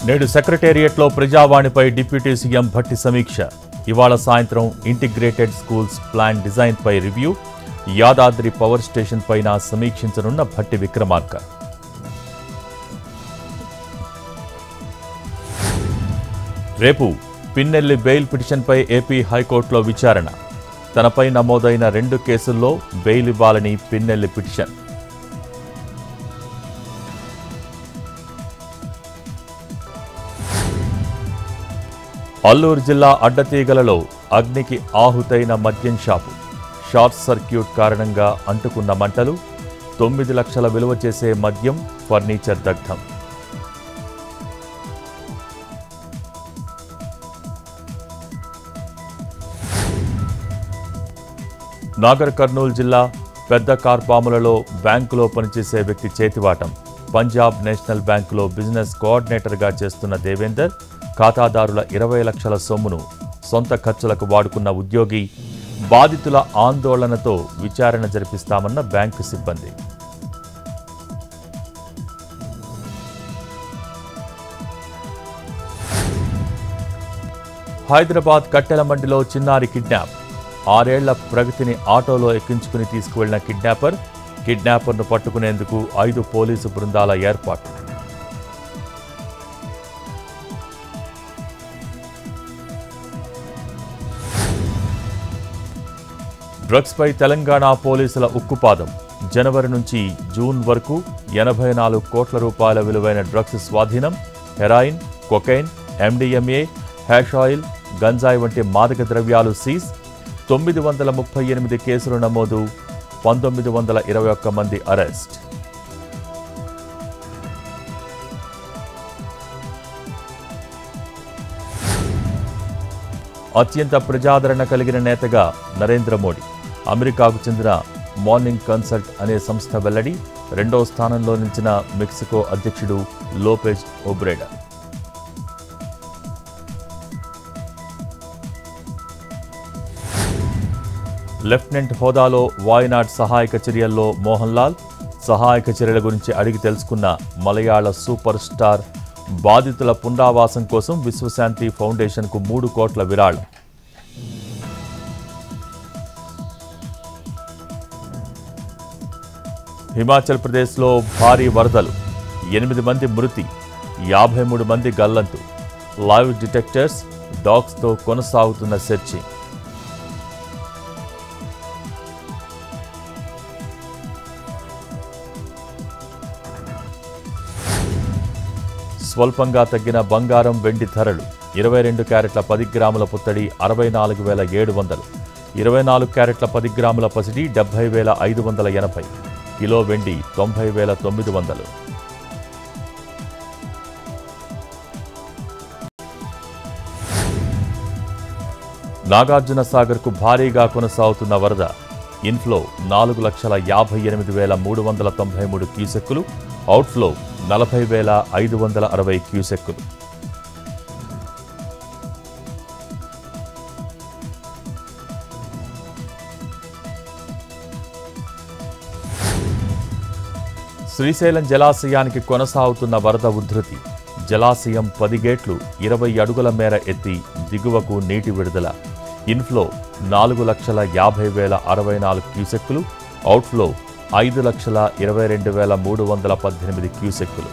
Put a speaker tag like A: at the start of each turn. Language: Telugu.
A: నేడు సెక్రటేరియట్లో ప్రజావాణిపై డిప్యూటీ సీఎం భట్టి సమీక్ష. ఇవాళ సాయంత్రం ఇంటిగ్రేటెడ్ స్కూల్స్ ప్లాన్ డిజైన్పై రివ్యూ. యాదాద్రి పవర్ స్టేషన్ పైన సమీక్షించనున్న భట్టి విక్రమార్క. రేపు పిన్నెల్లి బెయిల్ పిటిషన్పై ఏపీ హైకోర్టులో విచారణ. తనపై నమోదైన 2 కేసుల్లో బెయిల్ ఇవ్వాలని పిన్నెల్లి పిటిషన్. అల్లూరు జిల్లా అడ్డతీగలలో అగ్నికి ఆహుతైన మద్యం షాపు. షార్ట్ సర్క్యూట్ కారణంగా అంటుకున్న మంటలు. 9 లక్షల విలువ చేసే మద్యం, ఫర్నిచర్ దగ్ధం. నాగర్ కర్నూలు జిల్లా పెద్ద కార్పాములలో బ్యాంకులో పనిచేసే వ్యక్తి చేతివాటం. పంజాబ్ నేషనల్ బ్యాంకులో బిజినెస్ కోఆర్డినేటర్గా చేస్తున్న దేవేందర్ ఖాతాదారుల 20 లక్షల సొమ్మును సొంత ఖర్చులకు వాడుకున్న ఉద్యోగి. బాధితుల ఆందోళనతో విచారణ జరిపిస్తామన్న బ్యాంకు సిబ్బంది. హైదరాబాద్ కట్టెల మండిలో చిన్నారి కిడ్నాప్. 6 ఏళ్ల ప్రగతిని ఆటోలో ఎక్కించుకుని తీసుకువెళ్లిన కిడ్నాపర్ను పట్టుకునేందుకు 5 పోలీసు బృందాల ఏర్పాటు. డ్రగ్స్పై తెలంగాణ పోలీసుల ఉక్కుపాదం. జనవరి నుంచి జూన్ వరకు 84 కోట్ల రూపాయల విలువైన డ్రగ్స్ స్వాధీనం. Heroin, cocaine, MDMA, hash oil, గంజాయి వంటి మాదక ద్రవ్యాలు సీజ్. 938 కేసులు నమోదు. 1921 మంది అరెస్ట్. అత్యంత ప్రజాదరణ కలిగిన నేతగా నరేంద్ర మోడీ. అమెరికాకు చెందిన మార్నింగ్ కన్సల్ట్ అనే సంస్థ వెల్లడి. 2వ స్థానంలో నిలిచిన మెక్సికో అధ్యక్షుడు లోపెజ్ ఒబ్రేడర్. లెఫ్టినెంట్ హోదాలో వాయనాడ్ సహాయక చర్యల్లో మోహన్ లాల్. సహాయక చర్యల గురించి అడిగి తెలుసుకున్న మలయాళ సూపర్ స్టార్. బాధితుల పునరావాసం కోసం విశ్వశాంతి ఫౌండేషన్కు 3 కోట్ల విరాళం. హిమాచల్ ప్రదేశ్లో భారీ వరదలు. 8 మంది మృతి, 53 మంది గల్లంతు. లైవ్ డిటెక్టర్స్, డాగ్స్తో కొనసాగుతున్న సెర్చింగ్. స్వల్పంగా తగ్గిన బంగారం, వెండి ధరలు. 22 క్యారెట్ల 10 గ్రాముల పుత్తడి 64,700. 24 క్యారెట్ల 10 గ్రాముల పసిడి 70,580. కిలో వెండి 90,900. నాగార్జున సాగర్కు భారీగా కొనసాగుతున్న వరద. ఇన్ఫ్లో 4,58,393 క్యూసెక్కులు. అవుట్ఫ్లో 40,560 క్యూసెక్కులు. శ్రీశైలం జలాశయానికి కొనసాగుతున్న వరద ఉధృతి. జలాశయం 10 గేట్లు 20 అడుగుల మేర ఎత్తి దిగువకు నీటి విడుదల. ఇన్ఫ్లో 4,50,064 క్యూసెక్కులు. అవుట్ఫ్లో 5,22,318 క్యూసెక్కులు.